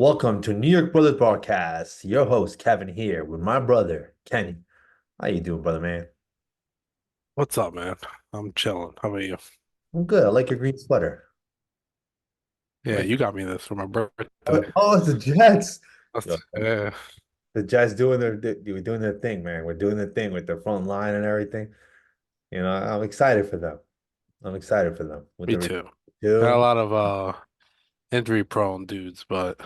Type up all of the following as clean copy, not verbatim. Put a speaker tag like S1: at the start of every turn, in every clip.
S1: Welcome to New York Brothers Broadcast. Your host Kevin here with my brother Kenny. How you doing, brother man?
S2: What's up, man? I'm chilling. How about you?
S1: I'm good. I like your green sweater. I
S2: Yeah,
S1: like.
S2: you got me this for my birthday.
S1: Oh, it's the Jets. Yo,
S2: Yeah,
S1: the Jets doing they're doing their thing, man. We're doing their thing with their front line and everything. I'm excited for them. I'm excited for them with
S2: me
S1: the
S2: too. Got a
S1: too.
S2: lot of injury prone dudes, but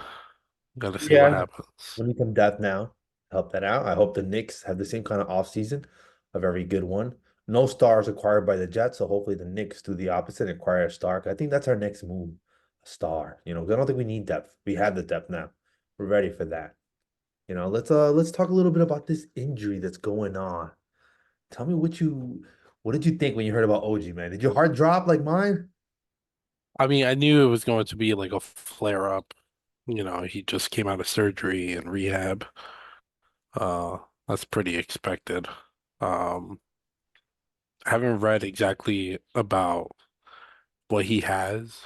S2: gotta see what
S1: Yeah,
S2: happens.
S1: we need some depth now. Help that out. I hope the Knicks have the same kind of offseason, a very good one. No stars acquired by the Jets, so hopefully the Knicks do the opposite and acquire a star. I think that's our next move, a star. I don't think we need depth. We have the depth now. We're ready for that. Let's talk a little bit about this injury that's going on. Tell me what did you think when you heard about OG, man? Did your heart drop like mine?
S2: I mean, I knew it was going to be like a flare up. He just came out of surgery and rehab. Uh, that's pretty expected. Um, I haven't read exactly about what he has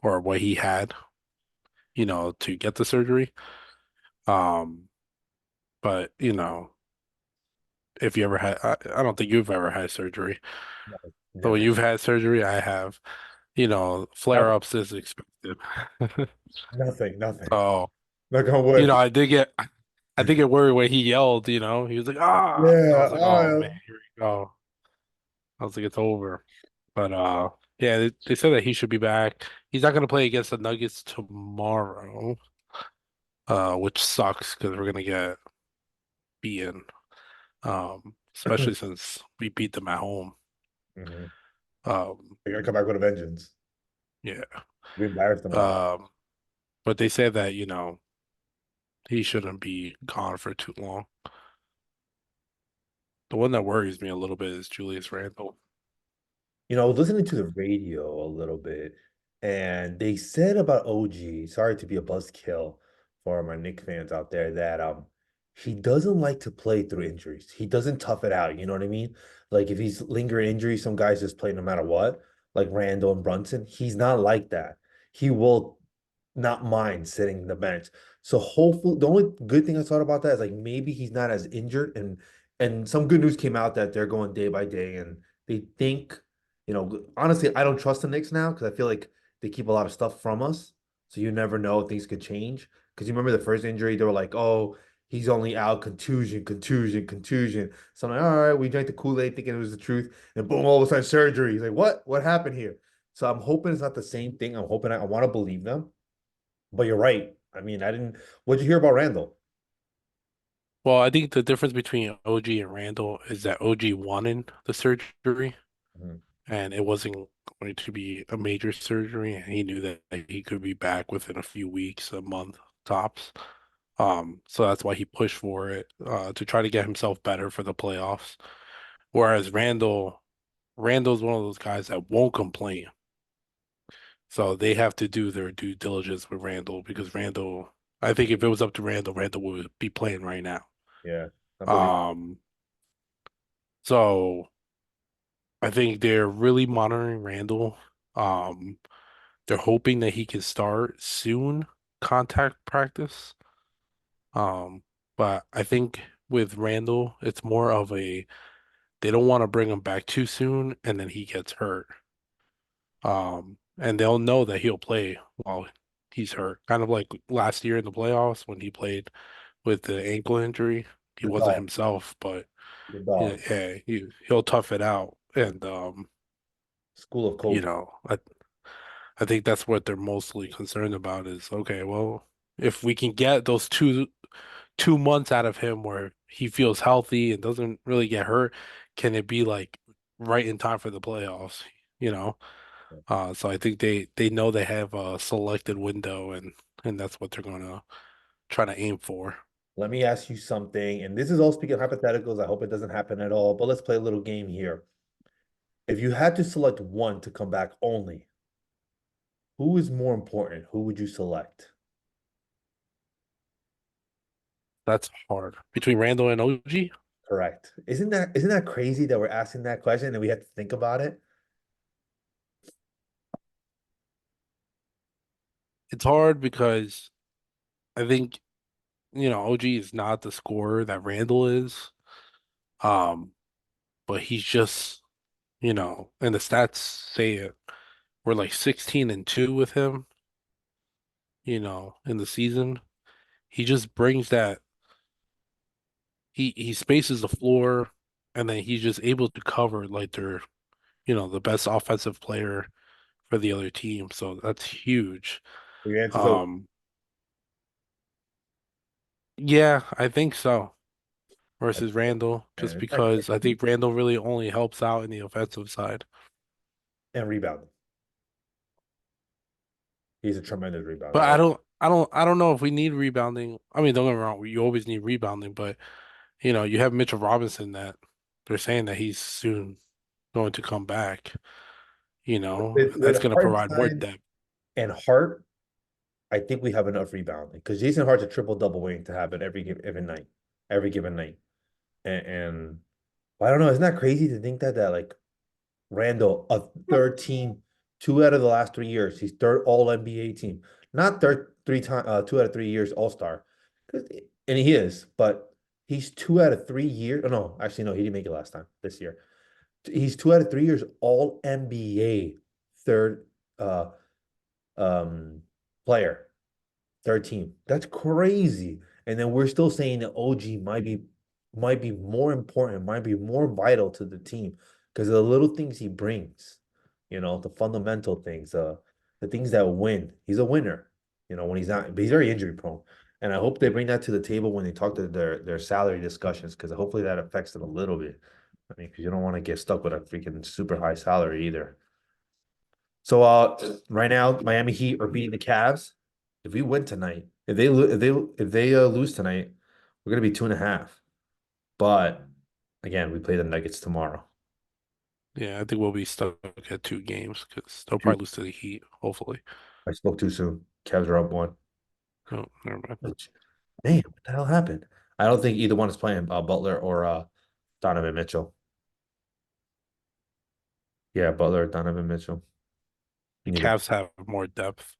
S2: or what he had, to get the surgery. Um, but if you ever had, I don't think you've ever had surgery.
S1: No,
S2: But when
S1: never.
S2: you've had surgery, I have,
S1: Nothing.
S2: flare-ups is expected.
S1: Nothing. Nothing.
S2: So,
S1: Knock on wood.
S2: I did get worried when he yelled, he was like, ah, I
S1: Yeah.
S2: was like, oh man, here we go. I was like, it's over. But yeah, they said that he should be back. He's not gonna play against the Nuggets tomorrow, which sucks because we're gonna get beaten. Especially since we beat them at home.
S1: Mhm.
S2: Um,
S1: They're gonna come back with a vengeance.
S2: yeah.
S1: We embarrassed them last.
S2: Um, but they said that, he shouldn't be gone for too long. The one that worries me a little bit is Julius Randle.
S1: I was listening to the radio a little bit, and they said about OG, sorry to be a buzzkill for my Knicks fans out there, that he doesn't like to play through injuries. He doesn't tough it out, you know what I mean? Like if he's lingering injuries, some guys just play no matter what, like Randall and Brunson. He's not like that. He will not mind sitting the bench. So hopefully, the only good thing I thought about that is like maybe he's not as injured, and some good news came out that they're going day by day, and they think, honestly, I don't trust the Knicks now because I feel like they keep a lot of stuff from us. So you never know if things could change. Because you remember the first injury, they were like, oh, he's only out contusion, contusion, contusion. So I'm like, all right, we drank the Kool-Aid thinking it was the truth. And boom, all of a sudden surgery. He's like, what? What happened here? So I'm hoping it's not the same thing. I'm hoping I want to believe them. But you're right. I mean, I didn't. What'd you hear about Randall?
S2: Well, I think the difference between OG and Randall is that OG wanted the surgery
S1: Mhm.
S2: and it wasn't going to be a major surgery, and he knew that he could be back within a few weeks, a month tops. So that's why he pushed for it, to try to get himself better for the playoffs. Whereas Randall's one of those guys that won't complain. So they have to do their due diligence with Randall because I think if it was up to Randall, Randall would be playing right now.
S1: Yeah, I believe.
S2: Um, so I think they're really monitoring Randall. Um, they're hoping that he can start soon, contact practice. Um, but I think with Randall, it's more of they don't want to bring him back too soon and then he gets hurt. And they'll know that he'll play while he's hurt. Kind of like last year in the playoffs when he played with the ankle injury. He
S1: The
S2: wasn't
S1: dog.
S2: himself, but
S1: The
S2: yeah,
S1: dog.
S2: yeah, he'll tough it out. And
S1: School of
S2: you
S1: Kobe.
S2: know, I think that's what they're mostly concerned about is okay, well, if we can get those 2 months out of him where he feels healthy and doesn't really get hurt, can it be like right in time for the playoffs? You know? So I think they know they have a selected window and that's what they're gonna try to aim for.
S1: Let me ask you something, and this is all speaking of hypotheticals. I hope it doesn't happen at all, but let's play a little game here. If you had to select one to come back only, who is more important? Who would you select?
S2: That's hard. Between Randall and OG,
S1: Correct. Isn't that crazy that we're asking that question and we have to think about it?
S2: it's hard because I think, OG is not the scorer that Randall is. Um, but he's just, and the stats say it. We're like 16-2 with him, in the season. He just brings that he spaces the floor and then he's just able to cover like they're, the best offensive player for the other team. So that's huge.
S1: Your answer's okay.
S2: Um, yeah, I think so. Versus Randall, just
S1: And it's not
S2: because I
S1: crazy.
S2: think Randall really only helps out in the offensive side.
S1: And rebounding. He's a tremendous
S2: But
S1: rebounder.
S2: I don't know if we need rebounding. I mean, don't get me wrong, you always need rebounding, but you have Mitchell Robinson that they're saying that he's soon going to come back,
S1: With
S2: that's going to provide more
S1: Hartenstein
S2: depth.
S1: and Hart, I think we have enough rebounding because Jason Hart's a triple double waiting to happen every given night. And well, I don't know. Isn't that crazy to think that like Randall, a third team, 2 out of the last 3 years, he's third All NBA team, not third 3 time, 2 out of 3 years All Star, and he is, but he's 2 out of 3 years. Oh no, actually no, he didn't make it last time this year. He's 2 out of 3 years All NBA third uh um player. Third team. That's crazy. And then we're still saying that OG might be more important, might be more vital to the team because of the little things he brings, the fundamental things, the things that win. He's a winner, when he's not, but he's very injury prone. And I hope they bring that to the table when they talk to their salary discussions, because hopefully that affects them a little bit. I mean, because you don't want to get stuck with a freaking super high salary either. So right now Miami Heat are beating the Cavs. If we win tonight, if they lose tonight, we're gonna be 2.5. But again, we play the Nuggets tomorrow.
S2: Yeah, I think we'll be stuck at 2 games because they'll
S1: Two.
S2: probably lose to the Heat, hopefully.
S1: I spoke too soon. Cavs are up one.
S2: Oh, never mind.
S1: Damn, what the hell happened? I don't think either one is playing Butler or Donovan Mitchell. Yeah, Butler or Donovan Mitchell.
S2: The
S1: Neither.
S2: Cavs have more depth.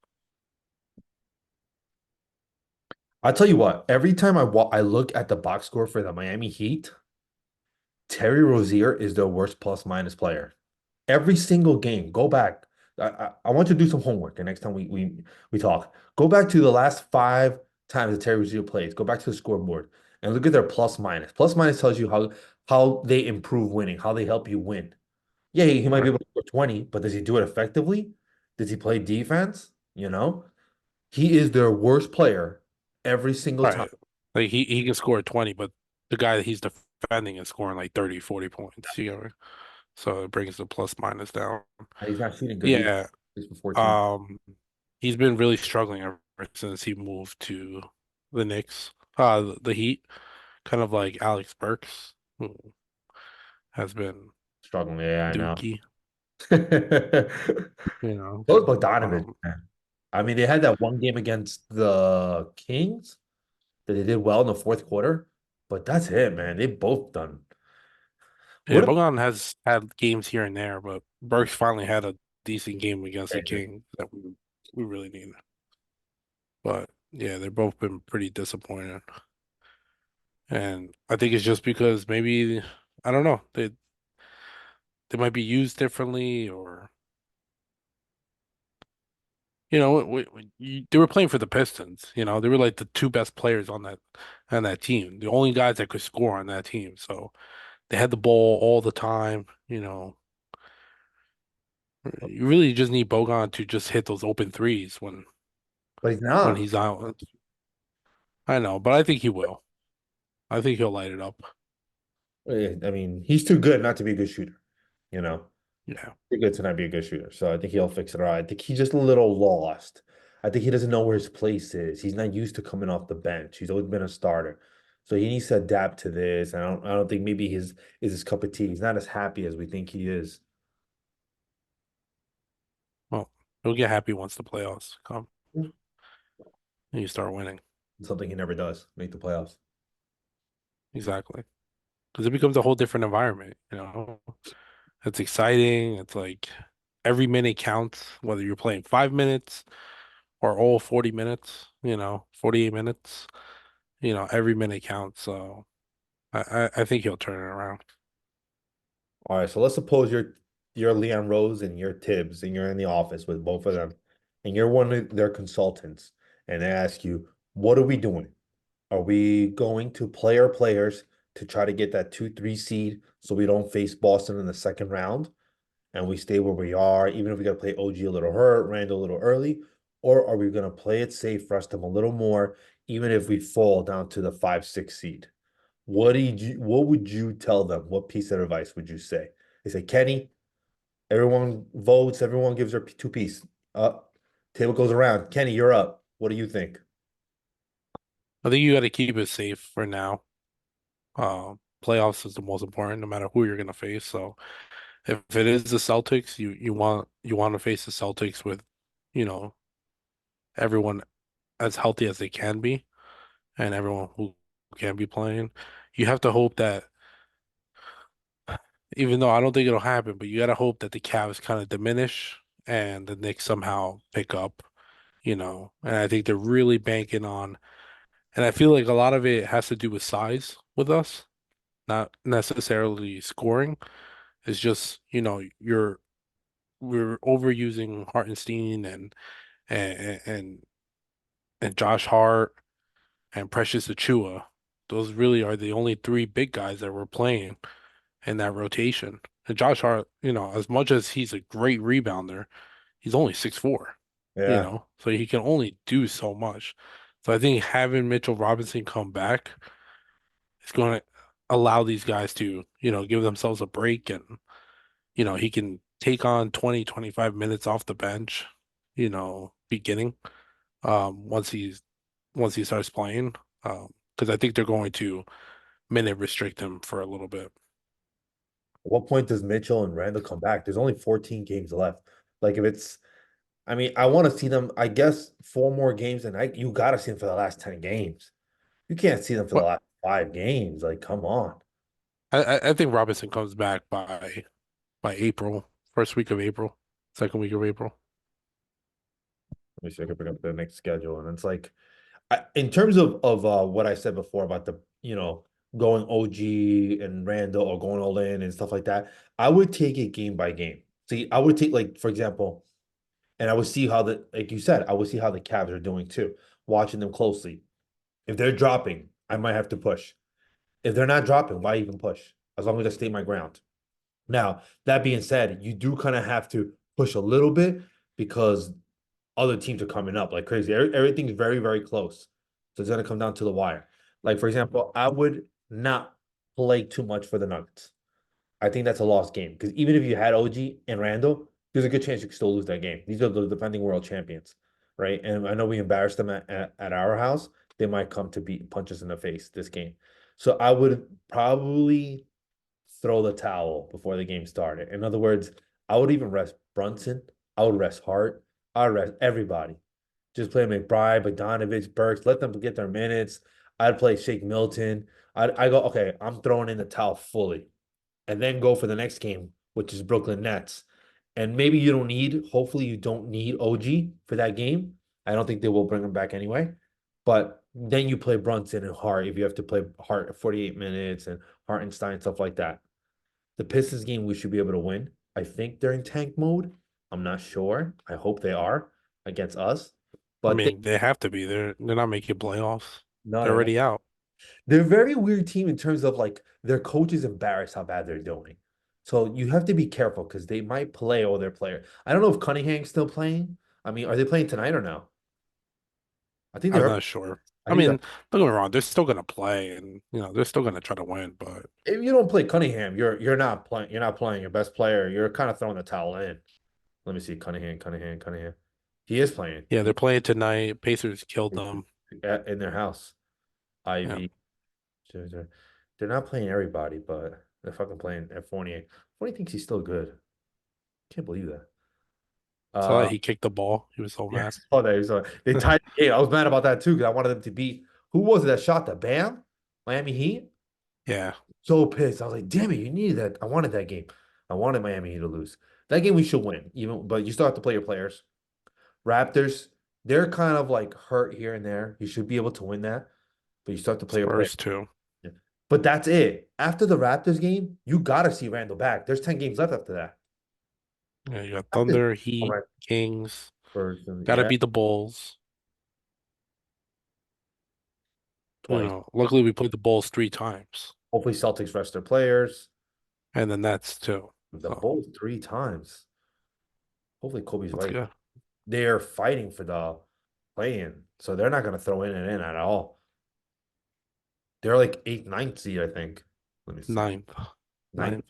S1: I'll tell you what. Every time I look at the box score for the Miami Heat, Terry Rozier is their worst plus minus player. Every single game. Go back. I want you to do some homework the next time we talk. Go back to the last 5 times that Terry Rozier plays. Go back to the scoreboard and look at their plus minus. Plus minus tells you how they improve winning, how they help you win. Yeah, he might be
S2: Right.
S1: able to score 20, but does he do it effectively? Does he play defense? He is their worst player every single time.
S2: Right. Like he can score 20, but the guy that he's defending is scoring like 30, 40 points, So it brings the plus minus down.
S1: And he's not shooting good either.
S2: Yeah.
S1: He's for 14.
S2: Um, he's been really struggling ever since he moved to the Knicks. The Heat, kind of like Alex Burks, who has been
S1: Struggling. Yeah, I know.
S2: dookie, you know.
S1: Those Bogdanovich,
S2: Um,
S1: man. I mean, they had that one game against the Kings that they did well in the fourth quarter, but that's it, man. They both done.
S2: yeah,
S1: What
S2: Bogan has had games here and there, but Burks finally had a decent game against the
S1: if
S2: King that we really need. But yeah, they've both been pretty disappointing. And I think it's just because maybe I don't know, they might be used differently or they were playing for the Pistons, they were like the two best players on that team, the only guys that could score on that team. So they had the ball all the time, you really just need Bogan to just hit those open threes
S1: but he's
S2: when
S1: not.
S2: he's out. I know, but I think he will. I think he'll light it up.
S1: I mean, he's too good not to be a good shooter, you know.
S2: Yeah.
S1: Too good to not be a good shooter. So I think he'll fix it all right. I think he's just a little lost. I think he doesn't know where his place is. He's not used to coming off the bench. He's always been a starter. So he needs to adapt to this. I don't think maybe his is his cup of tea. He's not as happy as we think he is.
S2: Well, he'll get happy once the playoffs come and you start winning.
S1: Something he never does, make the playoffs.
S2: Exactly. Because it becomes a whole different environment. It's exciting. It's like every minute counts, whether you're playing 5 minutes or all 40 minutes. 48 minutes, every minute counts. So I think he'll turn it around.
S1: All right, so let's suppose you're Leon Rose and you're Tibbs and you're in the office with both of them, and you're one of their consultants, and they ask you, "What are we doing? Are we going to play our players to try to get that 2-3 seed so we don't face Boston in the second round and we stay where we are, even if we got to play OG a little hurt, Randall a little early? Or are we going to play it safe, rest them a little more, even if we fall down to the 5-6 seed?" What would you tell them? What piece of advice would you say? They say, Kenny, everyone votes, everyone gives their two piece. Up, table goes around. Kenny, you're up. What do you think?
S2: I think you got to keep it safe for now. Uh, Playoffs is the most important, no matter who you're gonna face. So if it is the Celtics, you want to face the Celtics with, you know, everyone as healthy as they can be and everyone who can be playing. You have to hope that, even though I don't think it'll happen, but you gotta hope that the Cavs kind of diminish and the Knicks somehow pick up, And I think they're really banking on, and I feel like a lot of it has to do with size with us, not necessarily scoring. It's just, we're overusing Hartenstein and and and Josh Hart and Precious Achua. Those really are the only three big guys that we're playing in that rotation. And Josh Hart, as much as he's a great rebounder, he's only 6'4",
S1: Yeah.
S2: so he can only do so much. So I think having Mitchell Robinson come back is going to allow these guys to, give themselves a break and, he can take on 20, 25 minutes off the bench, beginning, once he starts playing. Because I think they're going to minute restrict him for a little bit.
S1: At what point does Mitchell and Randall come back? There's only 14 games left. Like if it's, I mean, I want to see them, I guess, four more games, and you got to see them for the last 10 games. You can't see them for the
S2: But
S1: last 5 games. Like, come on.
S2: I think Robinson comes back by April, first week of April, second week of April.
S1: Let me see if I can bring up the next schedule. And it's like, in terms of what I said before about going OG and Randall or going all in and stuff like that, I would take it game by game. See, I would take like for example, and I would see how the like you said, I would see how the Cavs are doing too, watching them closely. If they're dropping, I might have to push. If they're not dropping, why even push? As long as I stay my ground. Now, that being said, you do kind of have to push a little bit because other teams are coming up like crazy. Everything's very, very close. So it's going to come down to the wire. Like, for example, I would not play too much for the Nuggets. I think that's a lost game because even if you had OG and Randall, there's a good chance you could still lose that game. These are the defending world champions, right? And I know we embarrassed them at our house. They might come to beat punch us in the face this game. So I would probably throw the towel before the game started. In other words, I would even rest Brunson. I would rest Hart. I'd rest everybody. Just play McBride, Bogdanovich, Burks. Let them get their minutes. I'd play Shake Milton. I go, okay, I'm throwing in the towel fully. And then go for the next game, which is Brooklyn Nets. And maybe you don't need, hopefully you don't need OG for that game. I don't think they will bring him back anyway. But then you play Brunson and Hart if you have to play Hart 48 minutes and Hartenstein, stuff like that. The Pistons game we should be able to win. I think they're in tank mode. I'm not sure. I hope they are against us.
S2: I
S1: But
S2: mean, they have to be. They're not making playoffs.
S1: no,
S2: They're
S1: they're not.
S2: already out.
S1: They're a very weird team in terms of like their coaches embarrassed how bad they're doing. So you have to be careful because they might play all their players. I don't know if Cunningham's still playing. I mean, are they playing tonight or no? I think
S2: I'm
S1: they're.
S2: not sure.
S1: I
S2: I
S1: think
S2: mean,
S1: they're.
S2: don't get me wrong, they're still gonna play and they're still gonna try to win, but
S1: If you don't play Cunningham, you're not playing. You're not playing your best player. You're kind of throwing the towel in. Let me see Cunningham. He is playing.
S2: yeah, they're playing tonight. Pacers killed them.
S1: In their house.
S2: Yeah.
S1: Ivy. They're not playing everybody, but they're fucking playing at Fournier. Fournier thinks he's still good. Can't believe that.
S2: So
S1: Uh,
S2: he kicked the ball. He was so
S1: yeah,
S2: mad.
S1: I saw that. They tied the game. I was mad about that too because I wanted them to beat. Who was it that shot the Bam? Miami Heat.
S2: Yeah.
S1: So pissed. I was like, damn it, you needed that. I wanted that game. I wanted Miami Heat to lose. That game we should win, even but you still have to play your players. Raptors, They're kind of like hurt here and there. You should be able to win that, but you still have to play your player.
S2: Spurs too.
S1: Yeah. But that's it. After the Raptors game, you gotta see Randall back. There's 10 games left after that.
S2: Yeah, you got
S1: After
S2: Thunder,
S1: all
S2: Heat,
S1: right,
S2: Kings.
S1: first and
S2: Got to
S1: yeah,
S2: beat the Bulls.
S1: twice.
S2: Luckily we played the Bulls 3 times,
S1: Hopefully Celtics rest their players.
S2: and the Nets too.
S1: The
S2: So
S1: Bulls 3 times. Hopefully Kobe's
S2: that's
S1: right.
S2: good.
S1: They're fighting for the play-in, so they're not gonna throw in and in at all. They're like eighth, ninth seed, I think. Let me see.
S2: Ninth,
S1: Ninth.
S2: ninth.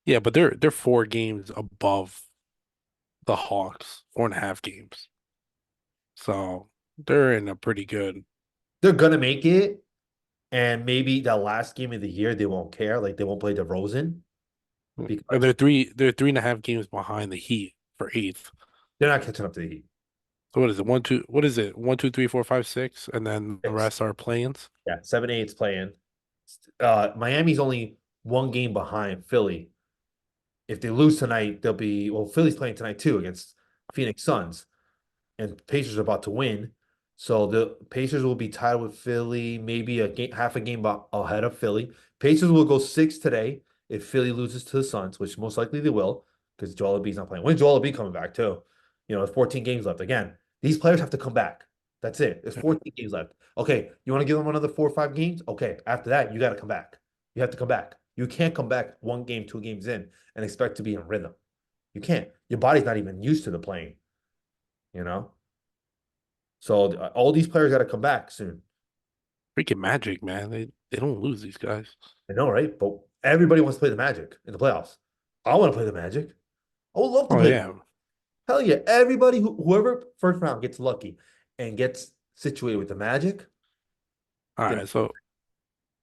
S2: Yeah, but they're 4 games above the Hawks, 4.5 games. So they're in a pretty good.
S1: They're gonna make it, and maybe that last game of the year they won't care. Like they won't play DeRozan
S2: And
S1: because
S2: they're 3.5 games behind the Heat for eighth.
S1: they're not catching up to the Heat.
S2: So what is it? One, two, what is it? 1, 2, 3, 4, 5, 6, and then the
S1: Six.
S2: rest are play-ins.
S1: Yeah, 7-8's playing. Miami's only 1 game behind Philly. If they lose tonight, they'll be well. Philly's playing tonight too against Phoenix Suns, and Pacers are about to win. So the Pacers will be tied with Philly, maybe a game, half a game ahead of Philly. Pacers will go 6 today if Philly loses to the Suns, which most likely they will, because Joel Embiid's not playing. When's Joel Embiid coming back too? There's 14 games left. Again, these players have to come back. That's it. There's 14 games left. Okay, you want to give them another 4 or 5 games? Okay, after that, you got to come back. You have to come back. You can't come back 1 game, 2 games in and expect to be in rhythm. You can't. Your body's not even used to the playing, you know? So all these players got to come back soon.
S2: Freaking Magic, man. They don't lose these guys.
S1: I know, right? But everybody wants to play the Magic in the playoffs. I want to play the Magic. I would love to
S2: Oh
S1: play.
S2: yeah.
S1: Hell yeah. Everybody, whoever first round gets lucky and gets situated with the Magic,
S2: All
S1: then
S2: right. So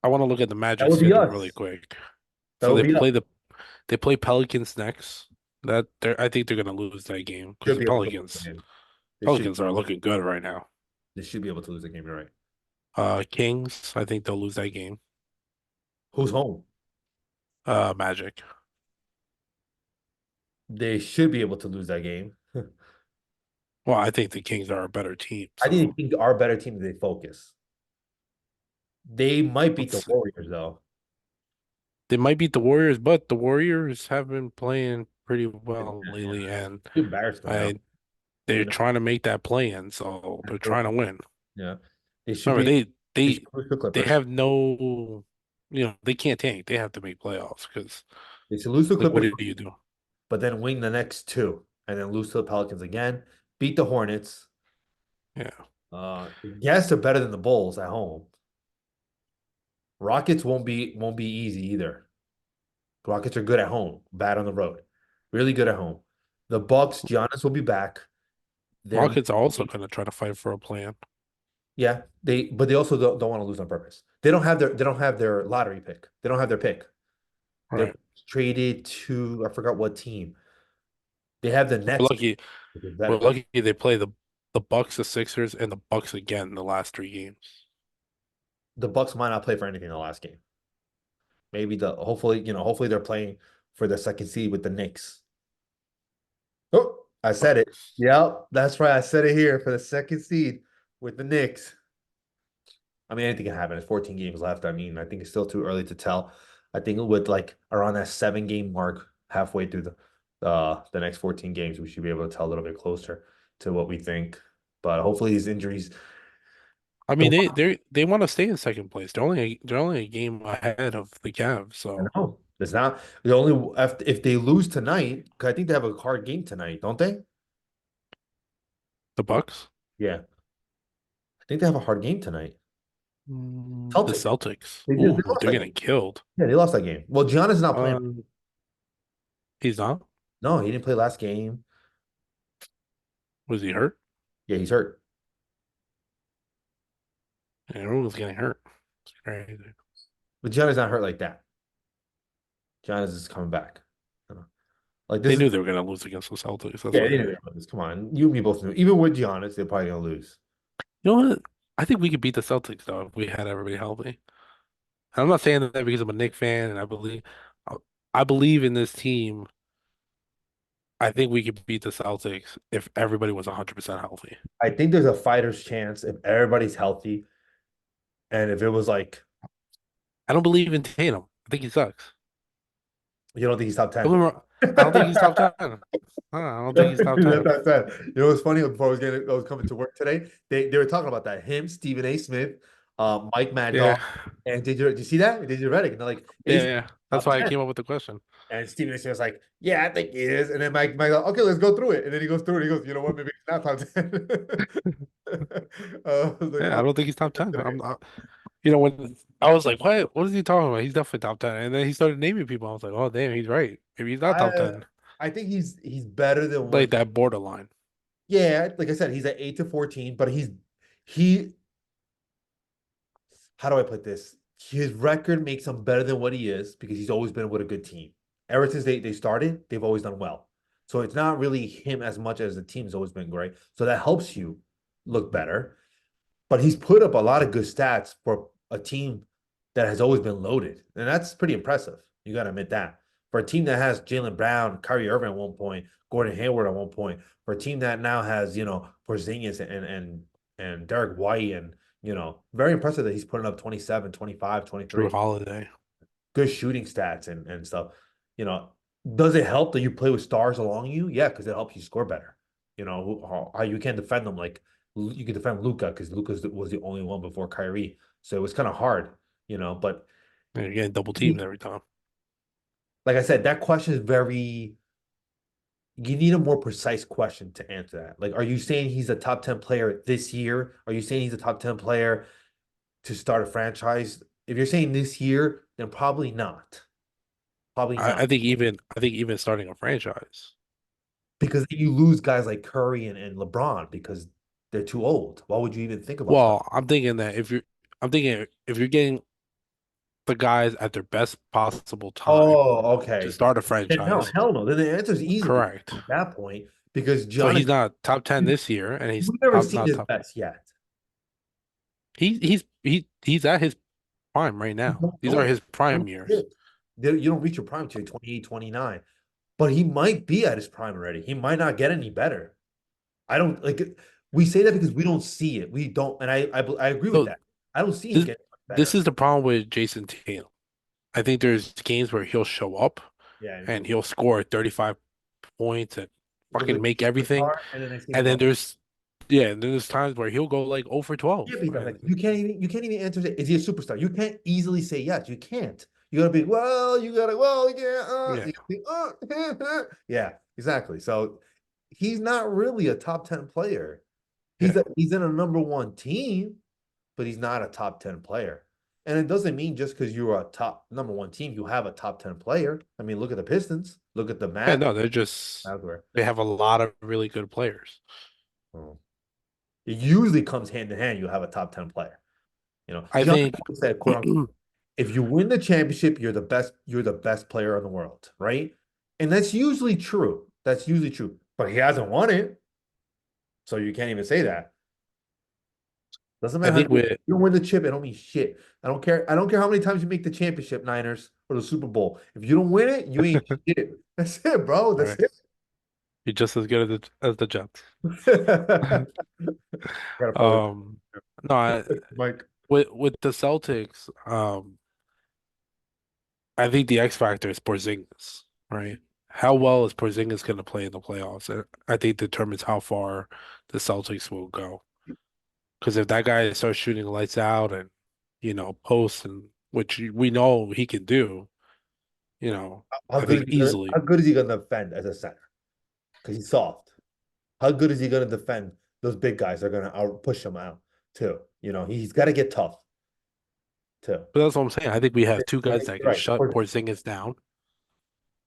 S2: I want to look at the
S1: that
S2: Magic
S1: would be
S2: schedule really
S1: us.
S2: quick.
S1: That
S2: So
S1: would be us.
S2: they play Pelicans next. I think they're gonna lose that game because
S1: Should
S2: the
S1: be able to lose the game. They should,
S2: Pelicans are looking good right now.
S1: they should be able to lose the game. You're right.
S2: Kings, I think they'll lose that game.
S1: Who's home?
S2: Magic.
S1: They should be able to lose that game.
S2: Well, I think the Kings are a better team,
S1: I
S2: so
S1: think our better team if they focus. They might beat the
S2: let's
S1: Warriors though.
S2: they might beat the Warriors, but the Warriors have been playing pretty
S1: Yeah,
S2: well lately, and
S1: you embarrassed them now.
S2: I they're trying to make that play in, so they're trying to win.
S1: Yeah. They should
S2: Remember,
S1: be they should push the
S2: they
S1: Clippers.
S2: have no, they can't tank. They have to make playoffs because,
S1: They should lose to the
S2: like, what
S1: Clippers,
S2: do you do?
S1: but then win the next two, and then lose to the Pelicans again. Beat the Hornets.
S2: Yeah,
S1: Yes, they're better than the Bulls at home. Rockets won't be easy either. Rockets are good at home, bad on the road. Really good at home. The Bucks, Giannis will be back. They're
S2: Rockets are also going to try to fight for a plan.
S1: yeah, but they also don't want to lose on purpose. They don't have their lottery pick. They don't have their pick. They're
S2: Right.
S1: traded to I forgot what team. They have the
S2: We're
S1: Nets pick,
S2: lucky.
S1: which is
S2: We're
S1: better.
S2: lucky they play the Bucks, the Sixers, and the Bucks again in the last 3 games.
S1: The Bucks might not play for anything in the last game. Maybe hopefully they're playing for the second seed with the Knicks. Oh, I said it.
S2: Bucks.
S1: Yep, that's right. I said it here for the second seed with the Knicks. I mean, anything can happen. There's 14 games left. I mean, I think it's still too early to tell. I think with like around that 7 game mark, halfway through the next 14 games, we should be able to tell a little bit closer to what we think. But hopefully, these injuries.
S2: I
S1: The
S2: mean, they want to stay in second place. They're only a game ahead of the Cavs.
S1: I
S2: So
S1: know it's not the only if they lose tonight. 'Cause I think they have a hard game tonight, don't they?
S2: the Bucks,
S1: Yeah, I think they have a hard game tonight.
S2: the
S1: Celtics.
S2: Celtics.
S1: They
S2: Ooh,
S1: lost
S2: they're
S1: that game.
S2: getting killed.
S1: Yeah, they lost that game. Well, Giannis is not playing.
S2: Um, he's not.
S1: No, he didn't play last game.
S2: Was he hurt?
S1: Yeah, he's hurt.
S2: Everyone's getting hurt. It's crazy.
S1: But Giannis not hurt like that. Giannis is coming back. Like this
S2: They
S1: is
S2: knew they were going to lose against the Celtics. That's
S1: yeah,
S2: why
S1: they
S2: they're.
S1: knew about this. Come on, you and me both knew. Even with Giannis, they're probably gonna lose.
S2: You know what? I think we could beat the Celtics though if we had everybody healthy. I'm not saying that because I'm a Knicks fan and I believe in this team I think we could beat the Celtics if everybody was 100% healthy.
S1: I think there's a fighter's chance if everybody's healthy, and if it was like
S2: I don't believe in Tatum. I think he sucks.
S1: you don't think he's top
S2: Don't
S1: 10.
S2: get me wrong, I don't think he's top 10. I don't think he's top 10.
S1: That's that. You know what's funny? Before I was coming to work today, they were talking about that. Him, Stephen A. Smith, Mike Mad Dog,
S2: Yeah,
S1: and did you see that? Did you read it? And they're like,
S2: yeah,
S1: he's
S2: yeah. That's
S1: top
S2: why I
S1: 10.
S2: came up with the question.
S1: And Stephen A. Smith was like, yeah, I think he is. And then Mike goes, okay, let's go through it. And then he goes through it. And he goes, you know what? Maybe he's not top 10. I was like,
S2: Yeah, I
S1: oh,
S2: don't think he's top 10.
S1: today.
S2: I'm not, when I was like, what is he talking about? He's definitely top 10. And then he started naming people. I was like, oh, damn, he's right. Maybe he's not top
S1: I
S2: 10.
S1: I think he's better than
S2: Like
S1: what.
S2: that borderline.
S1: Yeah, like I said, he's at 8 to 14, but he how do I put this? His record makes him better than what he is because he's always been with a good team. Ever since they started, they've always done well. So it's not really him as much as the team's always been great. So that helps you look better. But he's put up a lot of good stats for a team that has always been loaded. And that's pretty impressive. You got to admit that. For a team that has Jalen Brown, Kyrie Irving at one point, Gordon Hayward at one point, for a team that now has, Porzingis and Derek White and, very impressive that he's putting up 27, 25,
S2: Drew
S1: 23.
S2: Holiday.
S1: Good shooting stats and stuff. You know, does it help that you play with stars along you? Yeah, because it helps you score better. How you can't defend them like you can defend Luca because Luca was the only one before Kyrie, so it was kind of hard. But
S2: And you're getting double teams every time.
S1: like I said, that question is very. You need a more precise question to answer that. Like, are you saying he's a top 10 player this year? Are you saying he's a top 10 player to start a franchise? If you're saying this year, then probably not. Probably
S2: I,
S1: not.
S2: I think even I think even starting a franchise.
S1: Because you lose guys like Curry and LeBron because they're too old. Why would you even think about stuff?
S2: Well, I'm thinking if you're getting the guys at their best possible time
S1: Oh,
S2: to
S1: okay.
S2: start a
S1: And no,
S2: franchise,
S1: hell no. Then the answer is easy
S2: correct.
S1: at that point because
S2: So
S1: Giannis,
S2: he's not top 10 this year, and he's
S1: we've never
S2: top
S1: seen
S2: not
S1: his
S2: top.
S1: best yet.
S2: He's at his prime right
S1: You
S2: now.
S1: don't
S2: These are
S1: know.
S2: his
S1: You
S2: prime
S1: don't see
S2: years.
S1: it. You don't reach your prime till you're 28, 29. But he might be at his prime already. He might not get any better. I don't like we say that because we don't see it. We don't, and I agree with
S2: So
S1: that. I don't see him
S2: this
S1: getting much
S2: this
S1: better.
S2: is the problem with Jason Tatum. I think there's games where he'll show up
S1: Yeah, and
S2: and he'll score 35 points and
S1: look
S2: fucking
S1: like
S2: make
S1: a
S2: everything.
S1: superstar, and then next thing you
S2: And then
S1: know,
S2: there's times where he'll go like 0 for 12.
S1: yeah, but like
S2: And
S1: you can't even answer it. Is he a superstar? You can't easily say yes. You can't. You gotta be well. You gotta well, yeah,
S2: yeah,
S1: you gotta be, yeah, exactly. So he's not really a top 10 player.
S2: yeah.
S1: He's in a number one team, but he's not a top 10 player. And it doesn't mean just because you're a top number one team, you have a top 10 player. I mean, look at the Pistons. Look at the
S2: Yeah,
S1: Matt.
S2: no, they're just
S1: Where
S2: they have a lot of really good players.
S1: oh, it usually comes hand in hand. You have a top 10 player.
S2: I
S1: Giannis
S2: think
S1: said, "quote unquote." If you win the championship, you're the best player in the world, right? And that's usually true. That's usually true. But he hasn't won it, so you can't even say that. Doesn't
S2: I
S1: matter how
S2: think with
S1: you don't win the chip, it don't mean shit. I don't care. I don't care how many times you make the championship, Niners, or the Super Bowl. If you don't win it, you ain't shit. That's it, bro.
S2: all
S1: That's
S2: right,
S1: it.
S2: you're just as good as the Jets.
S1: Gotta probably
S2: Um, no,
S1: Mike.
S2: with the Celtics, I think the X factor is Porzingis, right? How well is Porzingis going to play in the playoffs? And I think determines how far the Celtics will go. Because if that guy starts shooting lights out and posts and which we know he can do,
S1: How
S2: I
S1: good
S2: think
S1: is he gonna
S2: easily.
S1: how good is he gonna defend as a center? Because he's soft. How good is he gonna defend? Those big guys are gonna out push him out too. He's got to get tough too.
S2: But that's what I'm saying. I think we have two
S1: You're
S2: guys
S1: right.
S2: that
S1: You're
S2: can
S1: right.
S2: shut Porzingis down,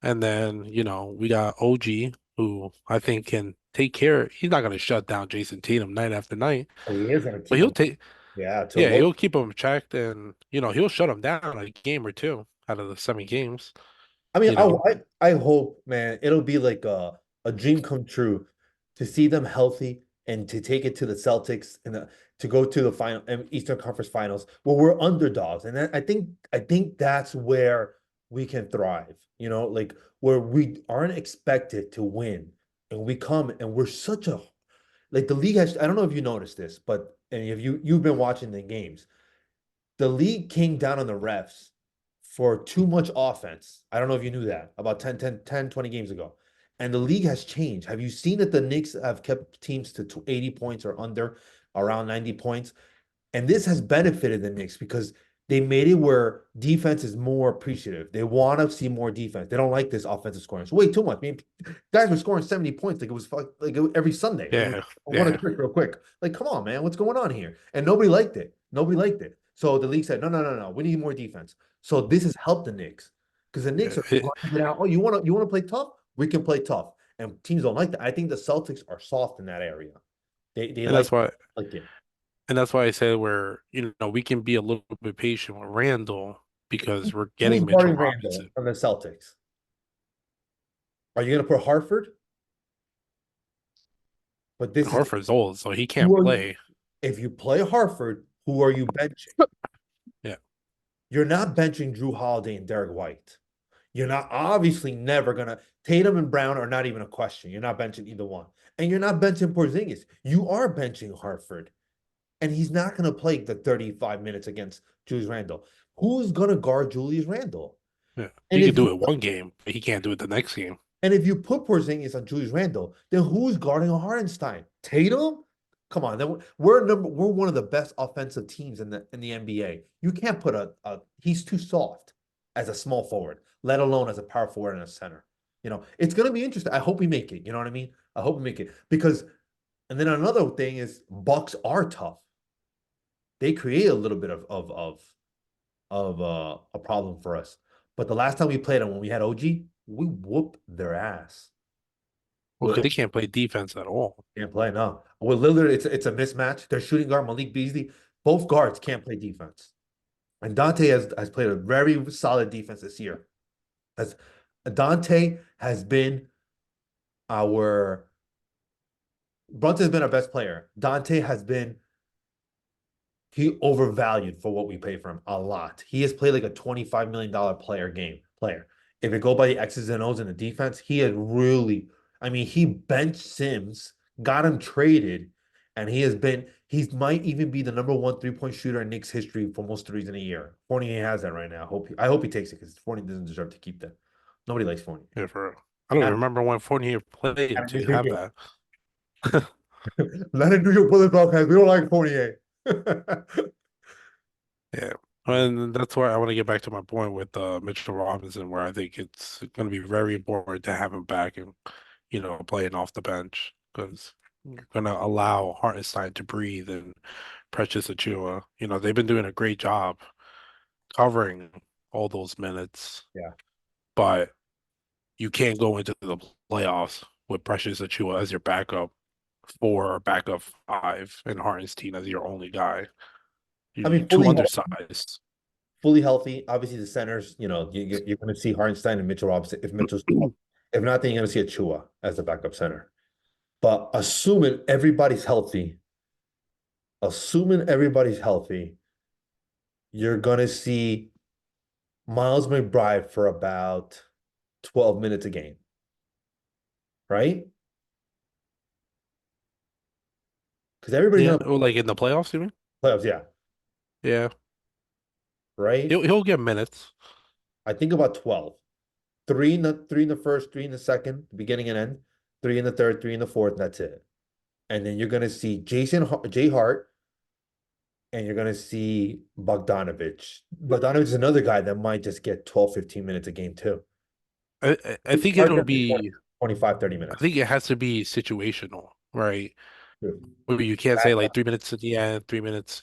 S2: and then we got OG who I think can take care. He's not going to shut down Jason Tatum night after night,
S1: Oh, he is gonna
S2: but
S1: keep
S2: he'll
S1: him.
S2: take.
S1: Yeah, to a
S2: Yeah,
S1: low.
S2: he'll keep him checked, and he'll shut him down a game or two out of the 7 games.
S1: I mean,
S2: You
S1: I,
S2: know,
S1: I I hope, man, it'll be like a dream come true to see them healthy and to take it to the Celtics and to go to the final Eastern Conference Finals where we're underdogs. And I think that's where we can thrive. Like where we aren't expected to win, and we come and we're such a like the league has. I don't know if you noticed this, but and if you've been watching the games, the league came down on the refs for too much offense. I don't know if you knew that about 20 games ago. And the league has changed. Have you seen that the Knicks have kept teams to 80 points or under, around 90 points? And this has benefited the Knicks because they made it where defense is more appreciative. They want to see more defense. They don't like this offensive scoring. It's way too much. I mean, guys were scoring 70 points like it was every Sunday. It was
S2: Yeah,
S1: one a
S2: yeah,
S1: trick real quick. Like, come on, man, what's going on here? And nobody liked it. Nobody liked it. So the league said, no, no, no, no. We need more defense. So this has helped the Knicks because the Knicks
S2: yeah.
S1: are grinding it out. Oh, you want to play tough? We can play tough. And teams don't like that. I think the Celtics are soft in that area. They
S2: And
S1: like it.
S2: that's why I said we can be a little bit patient with Randall because we're
S1: Who's
S2: getting Mitchell
S1: guarding Randall
S2: Robinson
S1: from the Celtics? Are you going to put Hartford? But
S2: and
S1: this is
S2: Horford's old, so he can't
S1: who are you?
S2: play.
S1: If you play Hartford, who are you benching?
S2: Yeah,
S1: You're not benching Drew Holiday and Derek White. You're not obviously never gonna Tatum and Brown are not even a question. You're not benching either one, and you're not benching Porzingis. You are benching Hartford, and he's not gonna play the 35 minutes against Julius Randle. Who's gonna guard Julius Randle?
S2: yeah.
S1: And
S2: He could
S1: if
S2: do
S1: you
S2: it one game, but he can't do it the next game.
S1: And if you put Porzingis on Julius Randle, then who's guarding a Hardenstein? Tatum? Come on, then we're one of the best offensive teams in the NBA. You can't put a he's too soft as a small forward, let alone as a power forward and a center. It's gonna be interesting. I hope we make it. You know what I mean? I hope we make it because and then another thing is Bucks are tough. They create a little bit of a problem for us. But the last time we played them when we had OG, we whooped their ass.
S2: Well,
S1: With
S2: because he can't play defense at all.
S1: Can't play, no. With Lillard, it's a mismatch. Their shooting guard, Malik Beasley, both guards can't play defense. And Dante has played a very solid defense this year. As Dante has been our Brunson's been our best player. Dante has been he overvalued for what we pay for him a lot. He has played like a $25 million player. If it go by the X's and O's in the defense, he had really, I mean, he benched Sims, got him traded, and he might even be the number one three-point shooter in Knicks history for most threes in a year. Fournier has that right now. I hope he takes it because Fournier doesn't deserve to keep that. Nobody likes Fournier.
S2: Yeah, for I don't even
S1: Not,
S2: remember when Fournier played
S1: not in
S2: to
S1: New
S2: have
S1: York.
S2: that.
S1: Not in New York Bullet Ball fans. We don't like Fournier.
S2: Yeah. And that's why I want to get back to my point with Mitchell Robinson, where I think it's going to be very important to have him back and, playing off the bench because you're going to allow Hartenstein to breathe and Precious Achua. They've been doing a great job covering all those minutes,
S1: Yeah.
S2: but you can't go into the playoffs with Precious Achua as your backup four or backup five and Hartenstein as your only guy.
S1: I
S2: You're
S1: mean,
S2: too undersized.
S1: fully healthy. Obviously, the centers, you're going to see Hardenstein and Mitchell Robinson. If Mitchell's, if not, then you're going to see Achua as the backup center. But assuming everybody's healthy, you're going to see Miles McBride for about 12 minutes a game, right? Because everybody's
S2: Yeah,
S1: going to
S2: or like in the playoffs, you mean?
S1: playoffs, yeah,
S2: Yeah,
S1: right?
S2: he'll get minutes.
S1: I think about 12. Three in the first, three in the second, beginning and end, three in the third, three in the fourth, and that's it. And then you're going to see Jay Hart, and you're going to see Bogdanovich. Bogdanovich is another guy that might just get 12, 15 minutes a game too.
S2: I think
S1: Hart
S2: it'll
S1: gonna get 20,
S2: be.
S1: 25, 30
S2: I
S1: minutes.
S2: think it has to be situational, right?
S1: Yeah.
S2: Where you can't say like 3 minutes at the end, 3 minutes.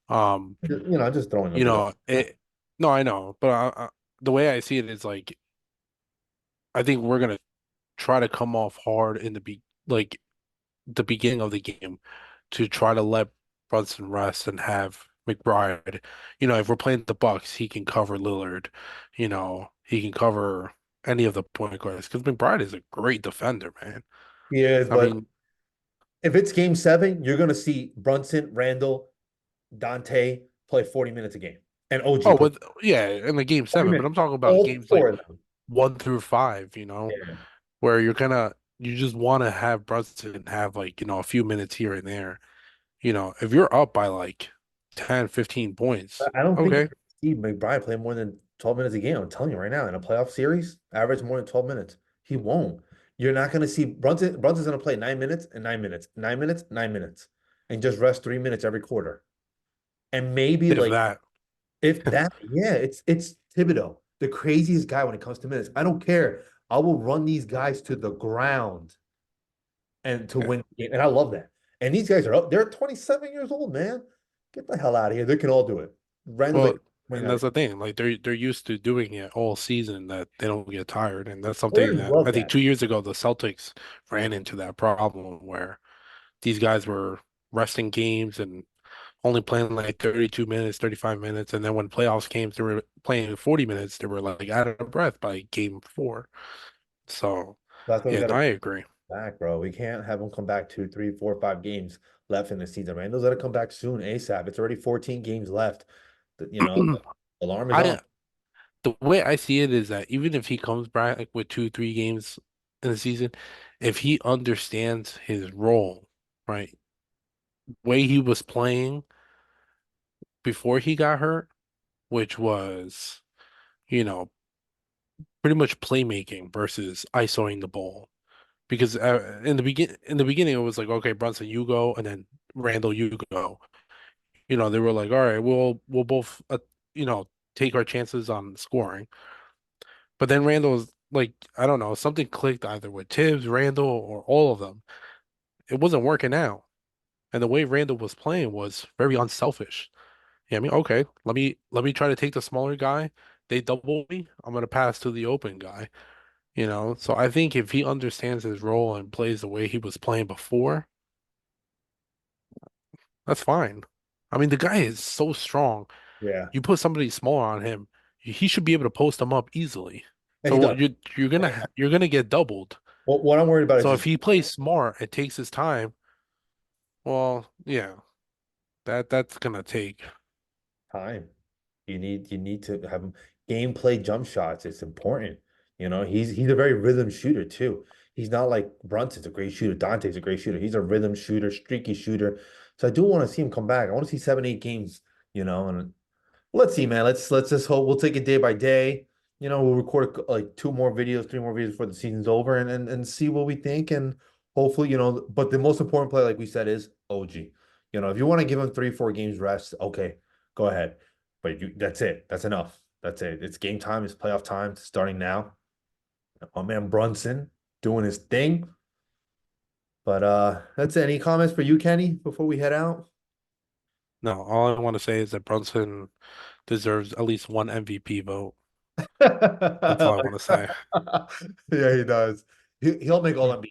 S2: Um,
S1: Just throwing numbers up.
S2: it. No, I know, but the way I see it is like I think we're gonna try to come off hard in like the beginning of the game to try to let Brunson rest and have McBride. If we're playing the Bucks, he can cover Lillard. He can cover any of the point guards because McBride is a great defender, man.
S1: He is,
S2: I
S1: but
S2: mean,
S1: if it's game 7, you're going to see Brunson, Randall, Dante play 40 minutes a game. And OG
S2: Oh,
S1: played
S2: with yeah, in the game
S1: every
S2: seven, but
S1: minute.
S2: I'm talking about
S1: All
S2: games
S1: four
S2: like
S1: of them.
S2: 1 through 5,
S1: Yeah.
S2: where you just want to have Brunson have like, a few minutes here and there. If you're up by like 10, 15 points,
S1: I don't think
S2: okay.
S1: Steve McBride played more than 12 minutes a game. I'm telling you right now, in a playoff series, average more than 12 minutes. He won't. You're not going to see Brunson. Brunson's going to play 9 minutes and 9 minutes, 9 minutes, 9 minutes, and just rest 3 minutes every quarter. And maybe
S2: If
S1: like
S2: that.
S1: if that, yeah, it's Thibodeau, the craziest guy when it comes to minutes. I don't care. I will run these guys to the ground and to
S2: Yeah.
S1: win the game. And I love that. And these guys are up. They're 27 years old, man. Get the hell out of here. They can all do it. Randall's like
S2: Well,
S1: 29
S2: and that's
S1: years
S2: the thing. Like they're used to doing it all season that they don't get tired. And that's
S1: old.
S2: something
S1: Players
S2: that
S1: love
S2: I think
S1: that.
S2: 2 years ago the Celtics ran into that problem where these guys were resting games and only playing like 32 minutes, 35 minutes. And then when playoffs came, they were playing 40 minutes. They were like out of breath by game four. So
S1: That's why we
S2: yeah,
S1: got
S2: no,
S1: to
S2: I agree.
S1: back, bro. We can't have them come back 2, 3, 4, 5 games left in the season. Randall's got to come back soon, ASAP. It's already 14 games left. The alarm is on.
S2: I the way I see it is that even if he comes back like, with 2, 3 games in the season, if he understands his role, right, way he was playing before he got hurt, which was, you know, pretty much playmaking versus isoing the ball. Because in the beginning, it was like, okay, Brunson, you go, and then Randall, you go. They were like, all right, we'll both, take our chances on scoring. But then Randall's like, I don't know, something clicked either with Tibbs, Randall, or all of them. It wasn't working out. And the way Randall was playing was very unselfish. Yeah, I mean, okay, let me try to take the smaller guy. They double me, I'm gonna pass to the open guy. So I think if he understands his role and plays the way he was playing before, that's fine. I mean, the guy is so strong.
S1: Yeah.
S2: You put somebody smaller on him, he should be able to post them up easily.
S1: And he
S2: So
S1: does.
S2: you're gonna get doubled.
S1: What I'm worried about is
S2: So
S1: just
S2: if he plays smart and takes his time, well, yeah, that's gonna take.
S1: time. You need to have him gameplay jump shots. It's important. He's a very rhythm shooter too. He's not like Brunson's a great shooter. Dante's a great shooter. He's a rhythm shooter, streaky shooter. So I do want to see him come back. I want to see 7, 8 games, and let's see, man. Let's just hope we'll take it day by day. We'll record like 2 more videos, 3 more videos before the season's over and see what we think. And hopefully, but the most important play, like we said, is OG. If you want to give him 3, 4 games rest, okay, go ahead. But that's it. That's enough. That's it. It's game time. It's playoff time. It's starting now. My man Brunson doing his thing. But that's it. Any comments for you, Kenny, before we head out?
S2: No, all I want to say is that Brunson deserves at least one MVP vote. That's all I want to say.
S1: Yeah, he does. He'll make All NBA.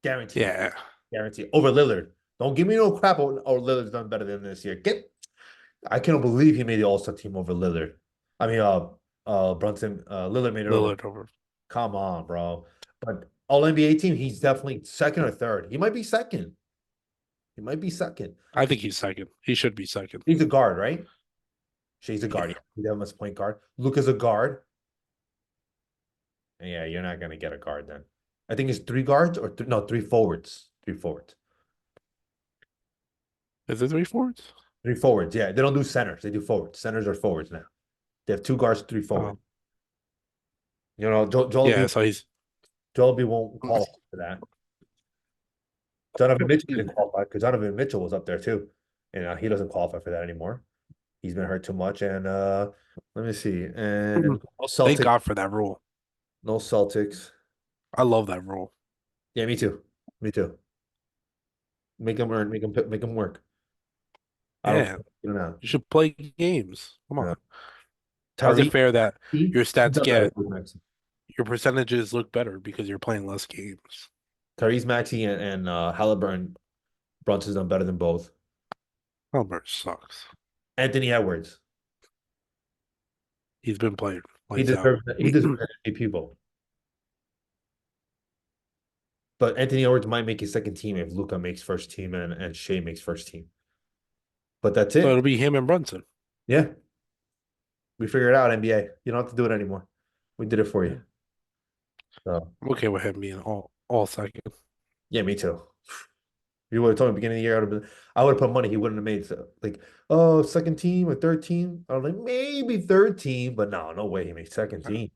S1: Guaranteed.
S2: Yeah,
S1: Guaranteed. Over Lillard. Don't give me no crap. Lillard's done better than this year. I can't believe he made the All-Star team over Lillard. I mean, Brunson, Lillard made it over.
S2: Lillard over.
S1: Come on, bro. But All NBA team, he's definitely second or third. He might be second. He might be second.
S2: I think he's second. He should be second.
S1: He's a guard, right? She's a guard.
S2: Yeah.
S1: Yeah. He's them as point guard. Luka's a guard. Yeah, you're not gonna get a guard then. I think it's 3 guards or no, 3 forwards. 3 forwards.
S2: Is it three forwards?
S1: 3 forwards. Yeah, they don't do centers. They do forwards. Centers are forwards now. They have 2 guards, 3 forwards.
S2: Um, yeah, so he's
S1: Joel B won't qualify for that. Donovan Mitchell didn't qualify because Donovan Mitchell was up there too, and he doesn't qualify for that anymore. He's been hurt too much. And let me see. And no
S2: thank
S1: Celtics.
S2: God for that rule.
S1: No Celtics.
S2: I love that rule.
S1: Yeah, me too. Me too. Make them earn. Make them work. I don't
S2: Yeah,
S1: care. You know.
S2: you should play games. Come on. How's it
S1: Tyrese
S2: fair that
S1: Maxey,
S2: your
S1: he's
S2: stats
S1: done better
S2: get
S1: than Maxey.
S2: your percentages look better because you're playing less games?
S1: Tyrese Maxey and Halliburton, Brunson's done better than both.
S2: Albert sucks.
S1: Anthony Edwards,
S2: He's been playing
S1: he
S2: lights out.
S1: deserves he deserves an MVP vote. But Anthony Edwards might make his second team if Luka makes first team and Shea makes first team. But that's
S2: So
S1: it.
S2: it'll be him and Brunson.
S1: Yeah. We figured it out, NBA. You don't have to do it anymore. We did it for you.
S2: Yeah.
S1: So
S2: I'm okay with him being all second.
S1: yeah, me too. You would have told me beginning of the year, I would have put money he wouldn't have made. So like, oh, second team or third team. I was like, maybe third team, but no, no way he made second
S2: Uh,
S1: team.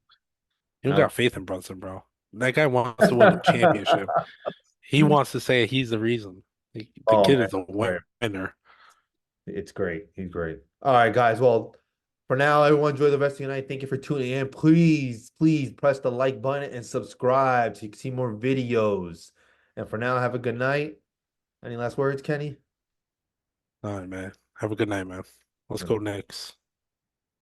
S2: You don't
S1: I,
S2: got faith in Brunson, bro. That guy wants to win a championship. He wants to say he's the reason. The
S1: oh
S2: kid
S1: man,
S2: is a
S1: right.
S2: winner.
S1: It's great. He's great. All right, guys. Well, for now, everyone enjoy the rest of your night. Thank you for tuning in. Please, please press the like button and subscribe so you can see more videos. And for now, have a good night. Any last words, Kenny?
S2: All right, man. Have a good night, man. Let's go Knicks.